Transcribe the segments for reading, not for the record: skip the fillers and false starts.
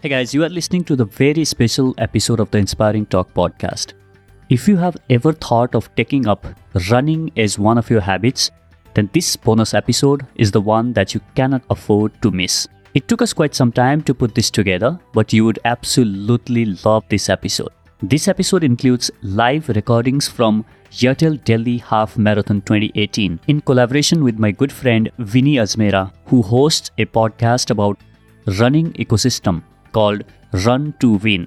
Hey guys, you are listening to the very special episode of the Inspiring Talk podcast. If you have ever thought of taking up running as one of your habits, then this bonus episode is the one that you cannot afford to miss. It took us quite some time to put this together, but you would absolutely love this episode. This episode includes live recordings from Airtel Delhi Half Marathon 2018 in collaboration with my good friend Vinee Ajmera, who hosts a podcast about running ecosystem called Run to Win.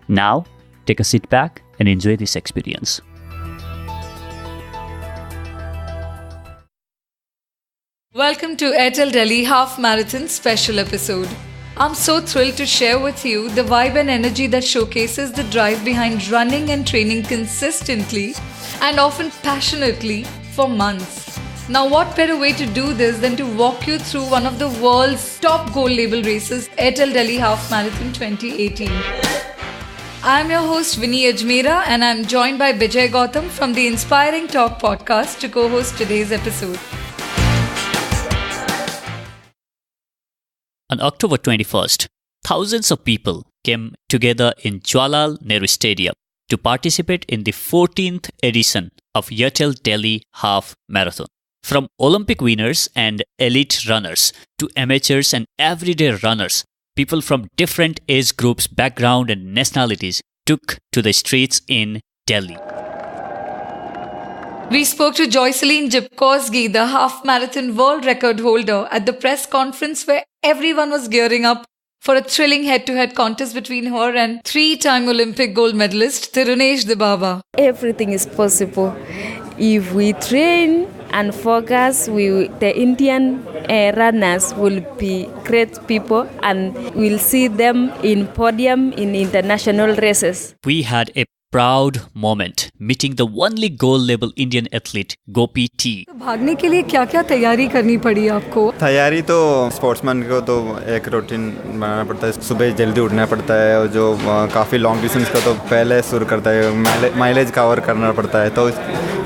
Now, take a sit back and enjoy this experience. Welcome to Airtel Delhi Half Marathon special episode. I'm so thrilled to share with you the vibe and energy that showcases the drive behind running and training consistently and often passionately for months. Now, what better way to do this than to walk you through one of the world's top gold label races, Airtel Delhi Half Marathon 2018. I'm your host Vinee Ajmera and I'm joined by Bijay Gautam from the Inspiring Talk podcast to co-host today's episode. On October 21st, thousands of people came together in Jawaharlal Nehru Stadium to participate in the 14th edition of Airtel Delhi Half Marathon. From Olympic winners and elite runners to amateurs and everyday runners, people from different age groups, background and nationalities took to the streets in Delhi. We spoke to Joyceline Jipkowski, the half marathon world record holder, at the press conference where everyone was gearing up for a thrilling head-to-head contest between her and three-time Olympic gold medalist Tirunesh Dibaba. Everything is possible. If we train and focus, the Indian runners will be great people and we'll see them in podium in international races. We had a proud moment meeting the only gold level Indian athlete Gopi T. भागने के लिए क्या-क्या तैयारी करनी पड़ी आपको? तैयारी तो स्पोर्ट्समैन को तो एक रूटीन बनाना पड़ता है, सुबह जल्दी उठना पड़ता है और जो काफ़ी लॉन्ग डिस्टेंस का तो पहले शुरू करता है, माइलेज कवर करना पड़ता है, तो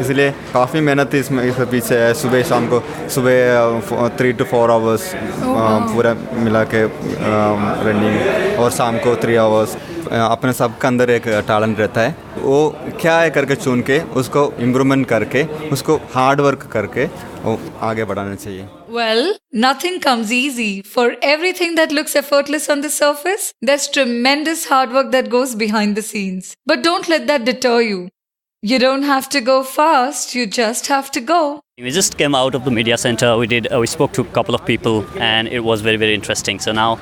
इसलिए काफ़ी मेहनत इसके पीछे है। सुबह शाम को सुबह 3 to 4 आवर्स पूरा मिला के रनिंग और शाम को 3 आवर्स। अपने सबके अंदर एक टैलेंट रहता है, वो क्या है करके चुन के उसको इम्प्रूवमेंट करके उसको हार्ड वर्क करके वो आगे बढ़ाना चाहिए. Well, nothing comes easy. For everything that looks effortless on the surface, there's tremendous hard work that goes behind the scenes. But don't let that deter you. You don't have to go fast, you just have to go. We just came out of the media center. We spoke to a couple of people and it was very, very interesting. So now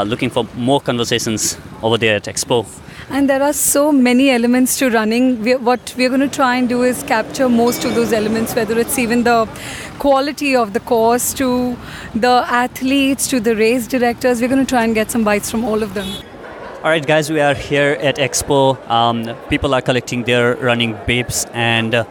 looking for more conversations over there at Expo. And there are so many elements to running. What we're going to try and do is capture most of those elements, whether it's even the quality of the course to the athletes to the race directors. We're going to try and get some bites from all of them. All right, guys, we are here at Expo. People are collecting their running babes and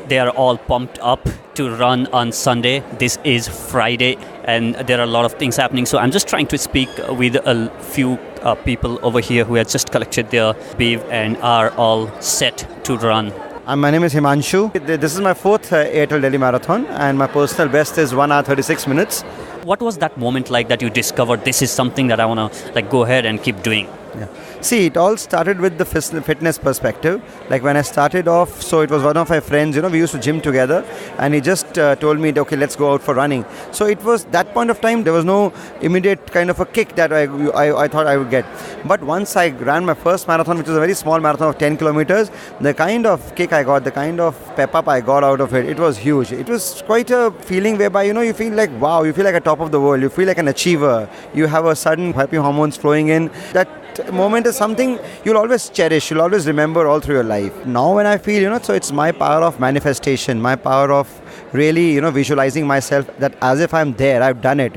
they are all pumped up to run on Sunday. This is Friday and there are a lot of things happening. So I'm just trying to speak with a few people over here who have just collected their babe and are all set to run. My name is Himanshu. This is my 4th Airtel Delhi Marathon and my personal best is 1 hour 36 minutes. What was that moment like that you discovered this is something that I want to go ahead and keep doing? Yeah. See, it all started with the fitness perspective. Like when I started off, so it was one of my friends, we used to gym together and he just told me, okay, let's go out for running. So it was that point of time, there was no immediate kind of a kick that I thought I would get. But once I ran my first marathon, which was a very small marathon of 10 kilometers, the kind of kick I got, the kind of pep up I got out of it, it was huge. It was quite a feeling whereby, you feel like, wow, you feel like a top of the world, you feel like an achiever, you have a sudden happy hormones flowing in. That moment is something you'll always cherish, you'll always remember all through your life. Now when I feel, so it's my power of manifestation, my power of really, visualizing myself that as if I'm there, I've done it,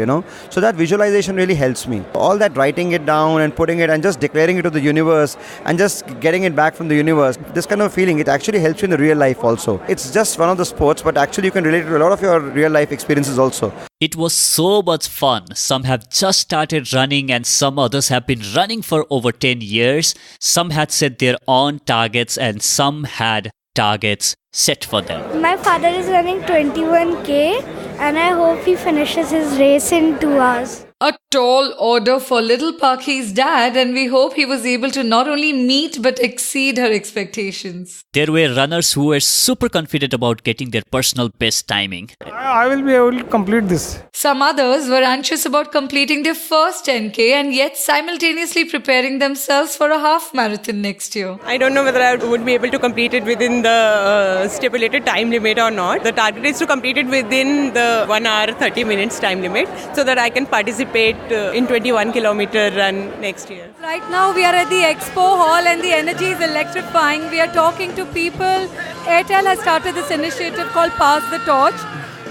So that visualization really helps me. All that writing it down and putting it and just declaring it to the universe and just getting it back from the universe, this kind of feeling, it actually helps you in the real life also. It's just one of the sports, but actually you can relate it to a lot of your real life experiences also. It was so much fun. Some have just started running and some others have been running for over 10 years. Some had set their own targets and some had targets set for them. My father is running 21K and I hope he finishes his race in 2 hours. A tall order for little Paki's dad, and we hope he was able to not only meet but exceed her expectations. There were runners who were super confident about getting their personal best timing. I will be able to complete this. Some others were anxious about completing their first 10K and yet simultaneously preparing themselves for a half marathon next year. I don't know whether I would be able to complete it within the stipulated time limit or not. The target is to complete it within the 1 hour 30 minutes time limit so that I can participate in 21 kilometer run next year. Right now we are at the Expo Hall and the energy is electrifying. We are talking to people. Airtel has started this initiative called Pass the Torch,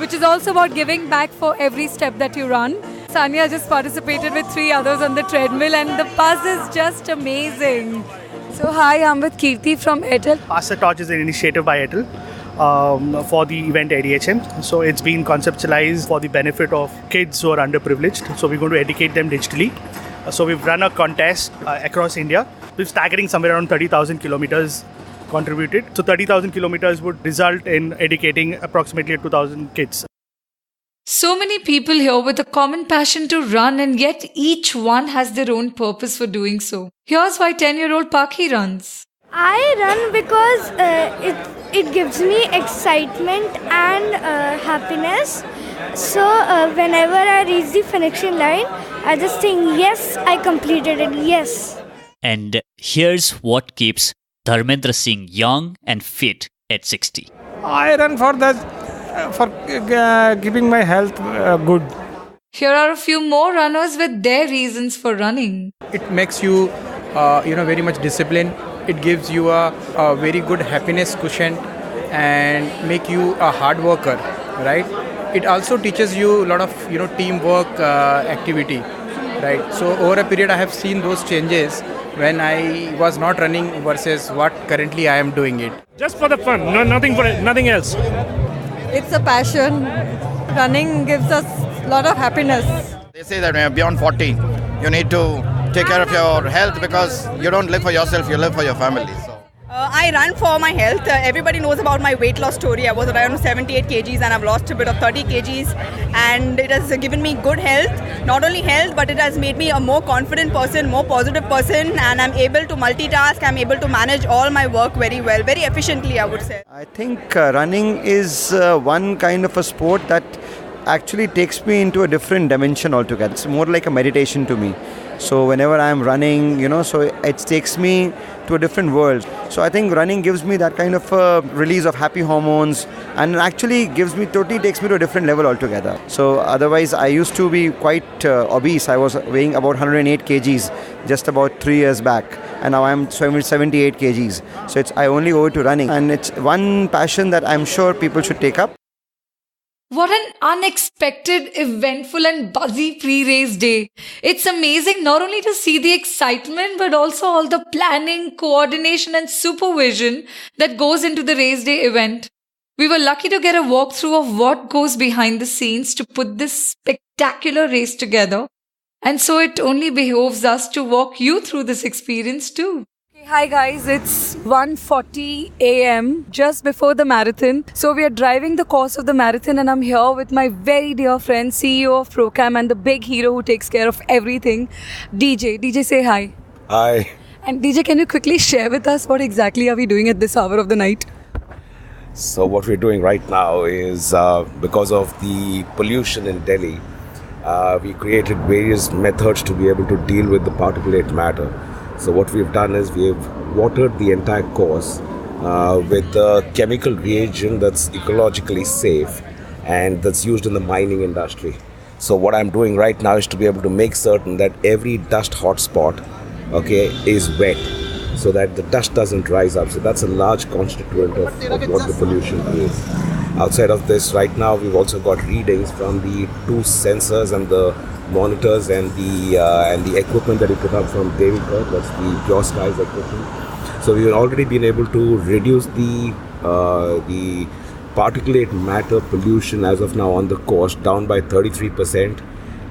which is also about giving back for every step that you run. Sanya just participated with 3 others on the treadmill and the buzz is just amazing. So hi, I'm with Kirti from Airtel. Pass the Torch is an initiative by Airtel for the event ADHM. So it's been conceptualized for the benefit of kids who are underprivileged. So we're going to educate them digitally. So we've run a contest across India. We're staggering somewhere around 30,000 kilometers contributed. So 30,000 kilometers would result in educating approximately 2,000 kids. So many people here with a common passion to run, and yet each one has their own purpose for doing so. Here's why 10-year-old Paki runs. I run because it gives me excitement and happiness. So whenever I reach the finishing line, I just think, yes, I completed it, yes. And here's what keeps Dharmendra Singh young and fit at 60. I run for keeping my health good. Here are a few more runners with their reasons for running. It makes you, very much disciplined. It gives you a very good happiness cushion and make you a hard worker, right? It also teaches you a lot of, teamwork activity, right? So over a period, I have seen those changes when I was not running versus what currently I am doing it. Just for the fun, nothing else. It's a passion. Running gives us a lot of happiness. They say that when you're beyond 40, you need to take care of your health because you don't live for yourself, you live for your family. So. I run for my health. Everybody knows about my weight loss story. I was around 78 kgs and I've lost a bit of 30 kgs. And it has given me good health. Not only health, but it has made me a more confident person, more positive person. And I'm able to multitask. I'm able to manage all my work very well, very efficiently, I would say. I think running is one kind of a sport that actually takes me into a different dimension altogether. It's more like a meditation to me. So whenever I'm running, so it takes me to a different world. So I think running gives me that kind of release of happy hormones and actually totally takes me to a different level altogether. So otherwise I used to be quite obese. I was weighing about 108 kgs just about 3 years back. And now I'm 78 kgs. So I only owe it to running. And it's one passion that I'm sure people should take up. What an unexpected, eventful and buzzy pre-race day. It's amazing not only to see the excitement but also all the planning, coordination and supervision that goes into the race day event. We were lucky to get a walkthrough of what goes behind the scenes to put this spectacular race together. And so it only behoves us to walk you through this experience too. Hi guys, it's 1:40 a.m. just before the marathon. So we are driving the course of the marathon and I'm here with my very dear friend, CEO of Procam and the big hero who takes care of everything, DJ. DJ, say hi. Hi. And DJ, can you quickly share with us what exactly are we doing at this hour of the night? So what we're doing right now is because of the pollution in Delhi, we created various methods to be able to deal with the particulate matter. So what we've done is we've watered the entire course with a chemical reagent that's ecologically safe and that's used in the mining industry. So what I'm doing right now is to be able to make certain that every dust hotspot, is wet so that the dust doesn't rise up. So that's a large constituent of what the pollution is. Outside of this, right now we've also got readings from the 2 sensors and the monitors and the equipment that we put up from Devika, that's the Pure Skies equipment. So we've already been able to reduce the particulate matter pollution as of now on the course down by 33%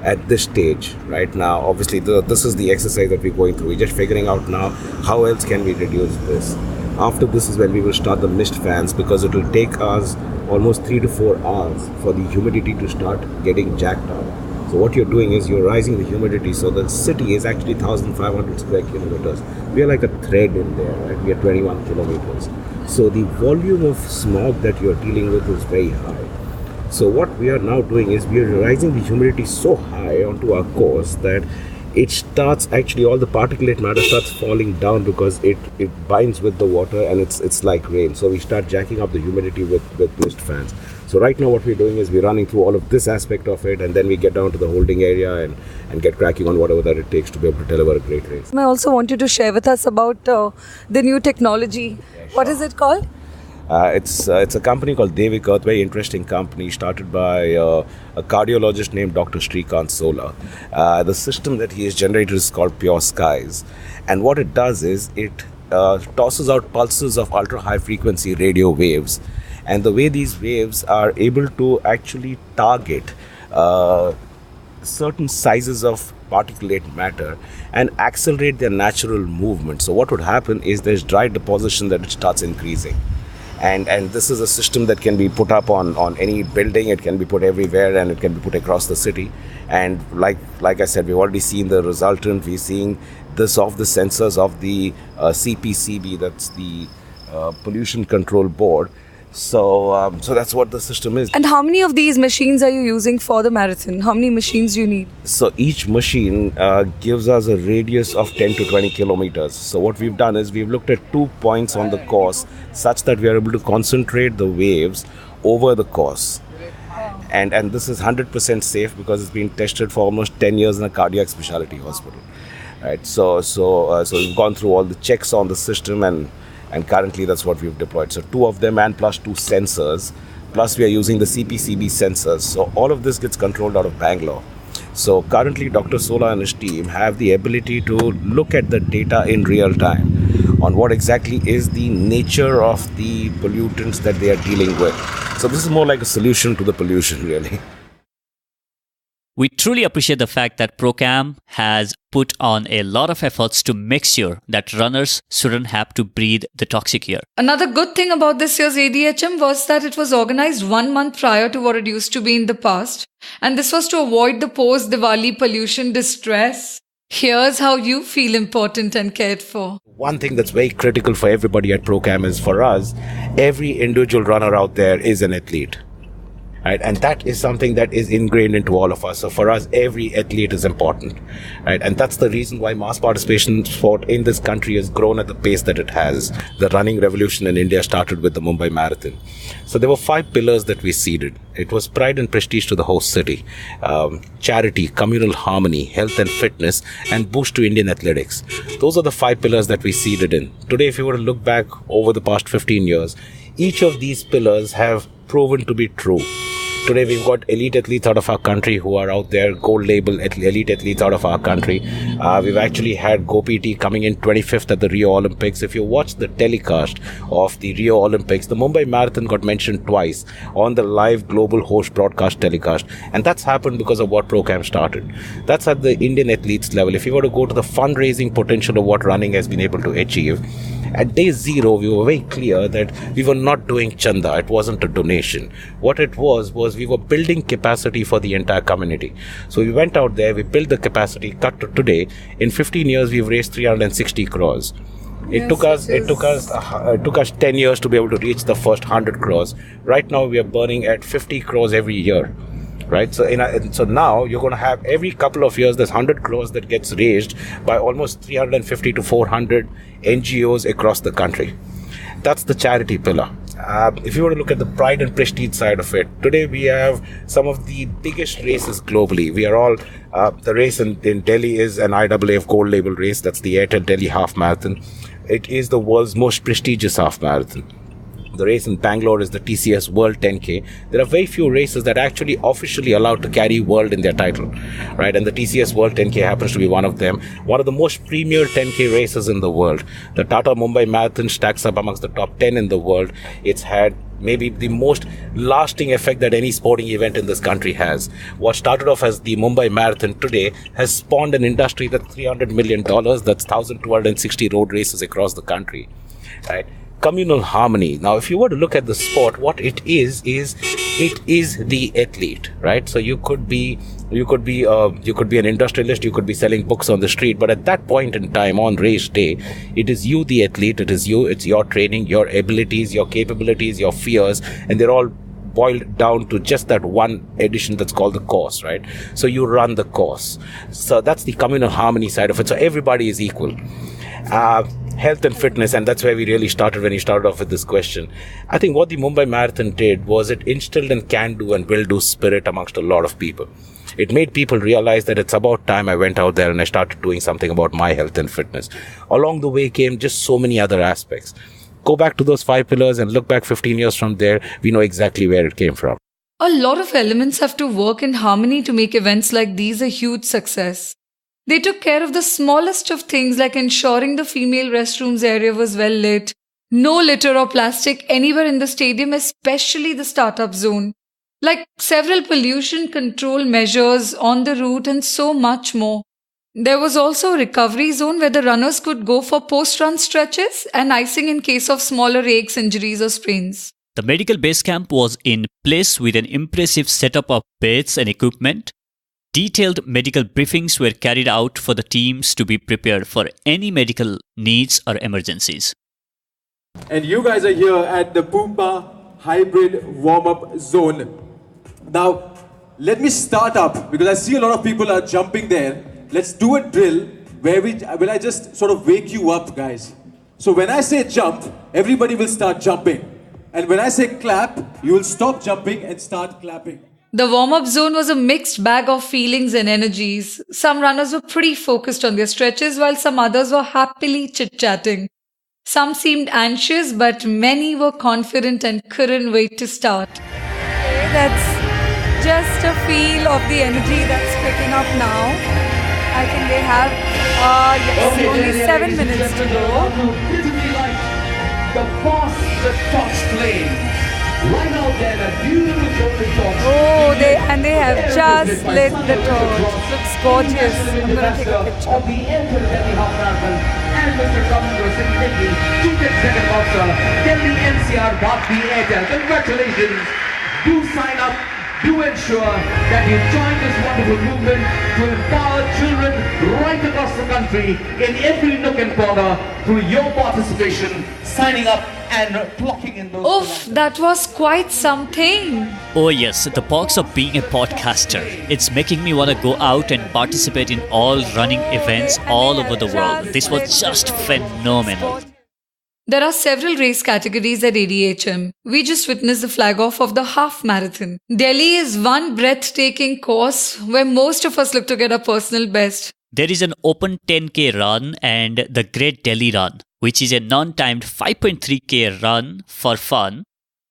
at this stage right now. Obviously, this is the exercise that we're going through. We're just figuring out now how else can we reduce this. After this is when we will start the mist fans because it will take us almost 3 to 4 hours for the humidity to start getting jacked up. So what you're doing is you're rising the humidity. So the city is actually 1,500 square kilometers. We are like a thread in there, right? We are 21 kilometers. So the volume of smog that you're dealing with is very high. So what we are now doing is we are rising the humidity so high onto our course that it starts actually, all the particulate matter starts falling down because it binds with the water, and it's like rain. So we start jacking up the humidity with mist fans. So right now what we're doing is we're running through all of this aspect of it, and then we get down to the holding area and get cracking on whatever that it takes to be able to deliver a great race. I also want you to share with us about the new technology. What is it called? It's a company called Devik Earth, very interesting company, started by a cardiologist named Dr. Srikant Sola. The system that he has generated is called Pure Skies. And what it does is it tosses out pulses of ultra-high frequency radio waves. And the way these waves are able to actually target certain sizes of particulate matter and accelerate their natural movement. So what would happen is there's dry deposition that it starts increasing. And this is a system that can be put up on any building. It can be put everywhere, and it can be put across the city. And like I said, we've already seen the resultant. We're seeing this off the sensors of the CPCB, that's the Pollution Control Board. So that's what the system is. And how many of these machines are you using for the marathon? How many machines do you need? So each machine gives us a radius of 10 to 20 kilometers. So what we've done is we've looked at 2 points on the course such that we are able to concentrate the waves over the course. And this is 100% safe because it's been tested for almost 10 years in a cardiac specialty hospital. Right. So we've gone through all the checks on the system, and currently that's what we've deployed. So 2 of them and plus 2 sensors, plus we are using the CPCB sensors. So all of this gets controlled out of Bangalore. So currently Dr. Sola and his team have the ability to look at the data in real time on what exactly is the nature of the pollutants that they are dealing with. So this is more like a solution to the pollution, really. We truly appreciate the fact that Procam has put on a lot of efforts to make sure that runners shouldn't have to breathe the toxic air. Another good thing about this year's ADHM was that it was organized 1 month prior to what it used to be in the past. And this was to avoid the post-Diwali pollution distress. Here's how you feel important and cared for. One thing that's very critical for everybody at Procam is, for us, every individual runner out there is an athlete. Right? And that is something that is ingrained into all of us. So for us, every athlete is important. Right? And that's the reason why mass participation sport in this country has grown at the pace that it has. The running revolution in India started with the Mumbai Marathon. So there were 5 pillars that we seeded. It was pride and prestige to the host city, charity, communal harmony, health and fitness, and boost to Indian athletics. Those are the 5 pillars that we seeded in. Today, if you were to look back over the past 15 years, each of these pillars have proven to be true. Today we've got elite athletes out of our country who are out there, gold label elite athletes out of our country. We've actually had Gopi T coming in 25th at the Rio Olympics. If you watch the telecast of the Rio Olympics, the Mumbai Marathon got mentioned twice on the live global host broadcast telecast. And that's happened because of what Procam started. That's at the Indian athletes level. If you were to go to the fundraising potential of what running has been able to achieve, at day 0, we were very clear that we were not doing chanda. It wasn't a donation. What it was we were building capacity for the entire community. So we went out there, we built the capacity. Cut to today, in 15 years, we've raised 360 crores. It took us 10 years to be able to reach the first 100 crores. Right now, we are burning at 50 crores every year. Right, so now you're going to have every couple of years there's 100 crores that gets raised by almost 350 to 400 NGOs across the country. That's the charity pillar. If you were to look at the pride and prestige side of it, today we have some of the biggest races globally. We are all, the race in Delhi is an IAAF gold label race. That's the Airtel Delhi Half Marathon. It is the world's most prestigious half marathon. The race in Bangalore is the TCS World 10K. There are very few races that are actually officially allowed to carry world in their title, right? And the TCS World 10K happens to be one of them. One of the most premier 10K races in the world. The Tata Mumbai Marathon stacks up amongst the top 10 in the world. It's had maybe the most lasting effect that any sporting event in this country has. What started off as the Mumbai Marathon today has spawned an industry that's $300 million. That's 1,260 road races across the country, right? Communal harmony. Now, if you were to look at the sport, what it is it is the athlete, right? So you could be You could be an industrialist, you could be selling books on the street, but at that point in time, on race day, it is you, the athlete, it's your training, your abilities, your capabilities, your fears, and they're all boiled down to just that one addition that's called the course, right? So you run the course. So that's the communal harmony side of it. So everybody is equal. Health and fitness, and that's where we really started when you started off with this question. I think what the Mumbai Marathon did was it instilled in can-do and will-do spirit amongst a lot of people. It made people realize that it's about time I went out there and I started doing something about my health and fitness. Along the way came just so many other aspects. Go back to those 5 pillars and look back 15 years from there, we know exactly where it came from. A lot of elements have to work in harmony to make events like these a huge success. They took care of the smallest of things like ensuring the female restrooms area was well lit, no litter or plastic anywhere in the stadium, especially the startup zone, like several pollution control measures on the route and so much more. There was also a recovery zone where the runners could go for post-run stretches and icing in case of smaller aches, injuries or sprains. The medical base camp was in place with an impressive setup of beds and equipment. Detailed medical briefings were carried out for the teams to be prepared for any medical needs or emergencies. And you guys are here at the Pumpa Hybrid Warm-Up Zone. Now, let me start up because I see a lot of people are jumping there. Let's do a drill where I just sort of wake you up, guys. So when I say jump, everybody will start jumping. And when I say clap, you will stop jumping and start clapping. The warm-up zone was a mixed bag of feelings and energies. Some runners were pretty focused on their stretches while some others were happily chit-chatting. Some seemed anxious, but many were confident and couldn't wait to start. Okay, that's just a feel of the energy that's picking up now. I think they have only 7 minutes to go. The boss, the torch flame. Right out there, the beautiful torch. Oh, they have just lit the torch. Looks gorgeous. I'm going to take a picture. Of the Airtel Delhi Half Marathon and Mr. Gautam was sitting Delhi, 2-second boxer, Delhi NCR got the Airtel. Congratulations. Do sign up. Do ensure that you join this wonderful movement to empower children right across the country in every nook and corner through your participation, signing up and clocking in those. Oof, that was quite something. Oh yes, the perks of being a podcaster. It's making me want to go out and participate in all running events all over the world. This was just phenomenal. There are several race categories at ADHM. We just witnessed the flag-off of the half marathon. Delhi is one breathtaking course where most of us look to get our personal best. There is an open 10k run and the Great Delhi Run, which is a non-timed 5.3k run for fun.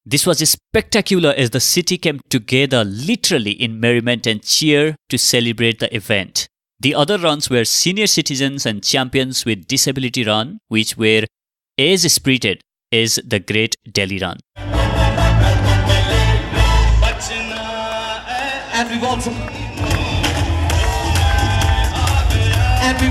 This was spectacular as the city came together literally in merriment and cheer to celebrate the event. The other runs were Senior Citizens and Champions with Disability Run, which were as spirited as the Great Delhi Run. And we've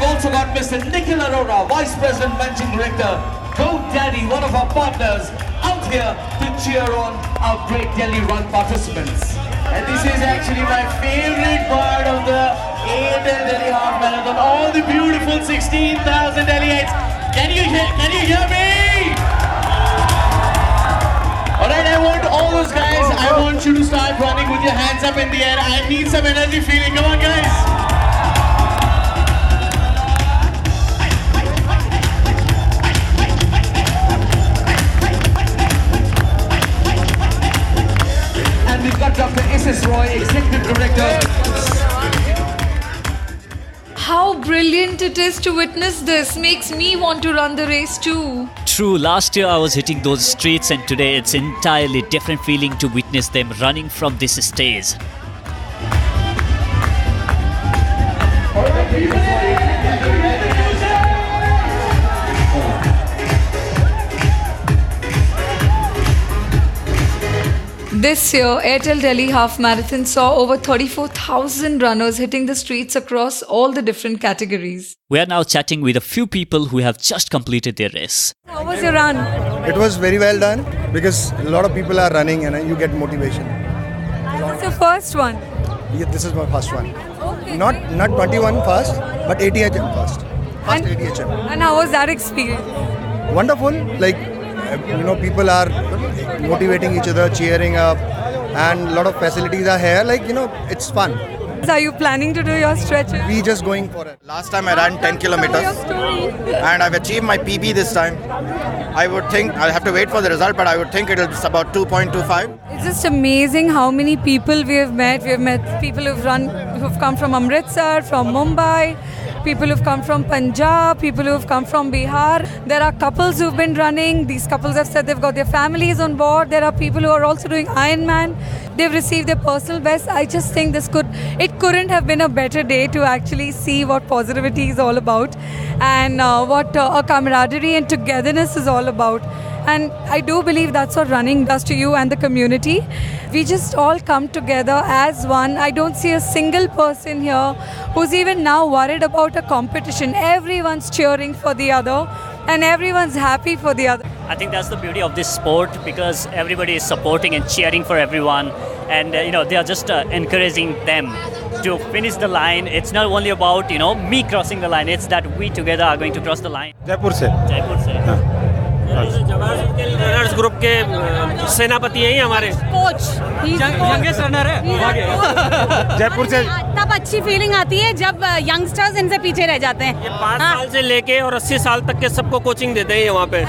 also got Mr. Nikhil Arora, Vice President, Managing Director, Go Daddy, one of our partners, out here to cheer on our Great Delhi Run participants. And this is actually my favorite part of the Airtel Delhi Half Marathon. All the beautiful 16,000 Delhiites. Can you hear me? Alright, I want all those guys, I want you to start running with your hands up in the air. I need some energy feeling. Come on, guys. And we've got Dr. S.S. Roy, Executive Director. How brilliant it is to witness this. Makes me want to run the race too. True, last year I was hitting those streets and today it's entirely different feeling to witness them running from this stage. This year, Airtel Delhi Half Marathon saw over 34,000 runners hitting the streets across all the different categories. We are now chatting with a few people who have just completed their race. How was your run? It was very well done because a lot of people are running and you get motivation. What's your first one? Yeah, this is my first one. Not 21 first, but ADHM first. First ADHM. And how was that experience? Wonderful. Like, people are motivating each other, cheering up, and a lot of facilities are here. Like, it's fun. Are you planning to do your stretches? We just going for it. Last time I ran 10 kilometers and I've achieved my PB this time. I would think, I'll have to wait for the result, but I would think it'll be about 2.25. It's just amazing how many people we have met. We have met people who've come from Amritsar, from Mumbai, people who've come from Punjab, people who've come from Bihar. There are couples who've been running. These couples have said they've got their families on board. There are people who are also doing Ironman. They've received their personal best. I just think it couldn't have been a better day to actually see what positivity is all about and what a camaraderie and togetherness is all about. And I do believe that's what running does to you and the community. We just all come together as one. I don't see a single person here who's even now worried about a competition. Everyone's cheering for the other and everyone's happy for the other. I think that's the beauty of this sport, because everybody is supporting and cheering for everyone, and they are just encouraging them to finish the line. It's not only about me crossing the line, it's that we together are going to cross the line. Jaipur से runners group के सेनापति हैं हमारे coach youngest runner है जयपुर से। तब अच्छी feeling आती है जब यंगस्टर्स इनसे पीछे रह जाते हैं। ये 5 साल से लेके और 80 साल तक के सबको कोचिंग देते हैं वहाँ पे।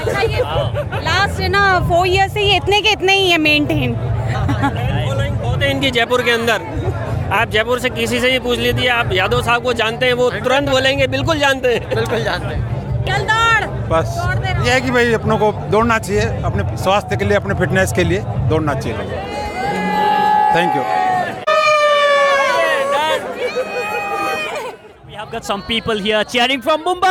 लास्ट 4 ईयर्स से ये इतने के इतने ही है मेंटेन। फॉलोइंग बहुत है इनकी जयपुर के अंदर। आप जयपुर से किसी से भी पूछ लीजिए, आप यादव साहब को जानते हैं, वो तुरंत बोलेंगे बिल्कुल जानते हैं, बिल्कुल जानते हैं। चल दौड़। बस ये है कि भाई अपनों को दौड़ना चाहिए, अपने स्वास्थ्य के लिए, अपने फिटनेस के लिए दौड़ना चाहिए। Thank you. We have got some people here cheering from Mumbai.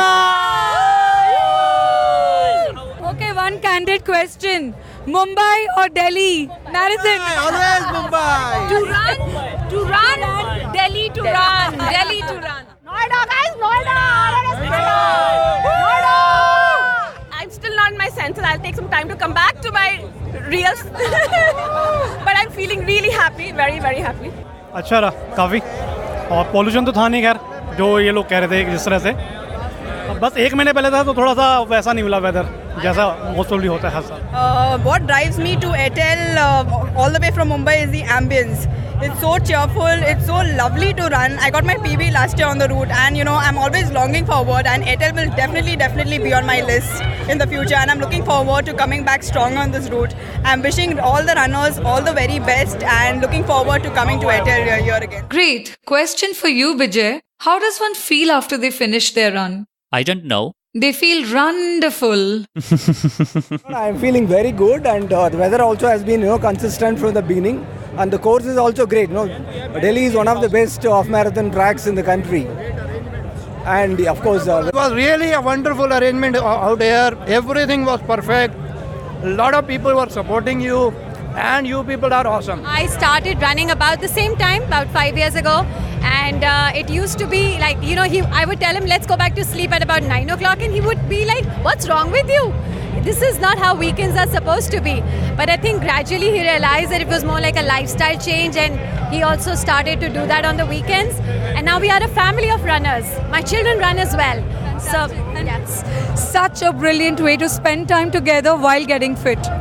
Okay, one candid question. Mumbai or Delhi marathon? Always Mumbai. To run, Delhi to run, Delhi to run. Noida, guys, Noida. I'm still not in my senses. I'll take some time to come back to my real. But I'm feeling really happy, very, very happy. अच्छा रहा काफ़ी, और pollution तो था नहीं खैर जो ये लोग कह रहे थे जिस तरह से। बस 1 महीने पहले था तो थोड़ा सा वैसा नहीं मिला वेदर जैसा मोस्टली होता है हर साल। What drives me to Airtel all the way from Mumbai is the ambience. It's so cheerful, it's so lovely to run. I got my PB last year on the route, and I'm always longing forward, and Airtel will definitely be on my list in the future, and I'm looking forward to coming back strong on this route. I'm wishing all the runners all the very best and looking forward to coming to Airtel here again. Great. Question for you, Bijay. How does one feel after they finish their run? I don't know. They feel wonderful. I'm feeling very good, and the weather also has been consistent from the beginning, and the course is also great. Delhi is one of the best off-marathon tracks in the country, and of course it was really a wonderful arrangement out here. Everything was perfect. A lot of people were supporting you, and you people are awesome. I started running about the same time, about 5 years ago, and it used to be like, I would tell him, let's go back to sleep at about 9 o'clock, and he would be like, what's wrong with you? This is not how weekends are supposed to be. But I think gradually he realized that it was more like a lifestyle change, and he also started to do that on the weekends. And now we are a family of runners. My children run as well. So that's such a brilliant way to spend time together while getting fit.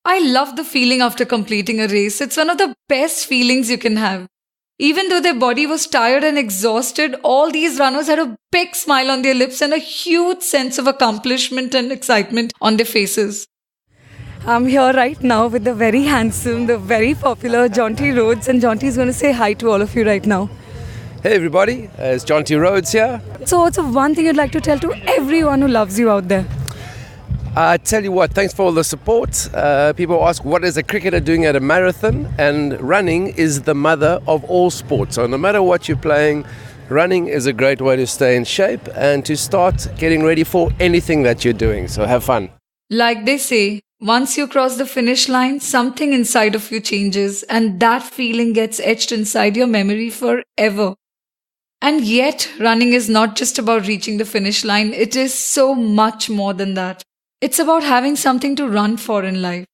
I love the feeling after completing a race. It's one of the best feelings you can have. Even though their body was tired and exhausted, all these runners had a big smile on their lips and a huge sense of accomplishment and excitement on their faces. I'm here right now with the very handsome, the very popular Jonty Rhodes, and Jonty is going to say hi to all of you right now. Hey everybody, it's Jonty Rhodes here. So what's the one thing you'd like to tell to everyone who loves you out there? I tell you what, thanks for all the support. People ask, what is a cricketer doing at a marathon? And running is the mother of all sports. So no matter what you're playing, running is a great way to stay in shape and to start getting ready for anything that you're doing. So have fun. Like they say, once you cross the finish line, something inside of you changes, and that feeling gets etched inside your memory forever. And yet, running is not just about reaching the finish line. It is so much more than that. It's about having something to run for in life.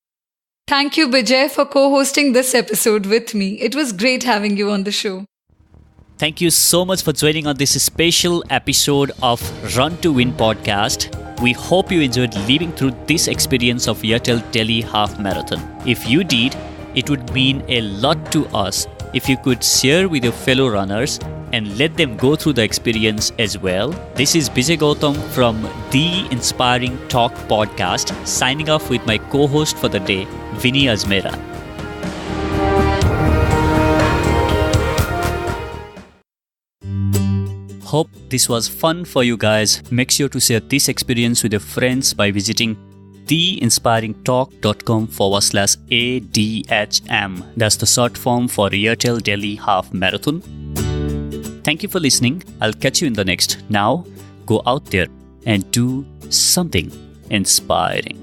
Thank you, Bijay, for co-hosting this episode with me. It was great having you on the show. Thank you so much for joining on this special episode of Run to Win podcast. We hope you enjoyed living through this experience of Airtel Delhi Half Marathon. If you did, it would mean a lot to us if you could share with your fellow runners and let them go through the experience as well. This is Bijay Gautam from the Inspiring Talk podcast, signing off with my co-host for the day, Vinee Ajmera. Hope this was fun for you guys. Make sure to share this experience with your friends by visiting theinspiringtalk.com/ADHM. That's the short form for Airtel Delhi Half Marathon. Thank you for listening. I'll catch you in the next. Now, go out there and do something inspiring.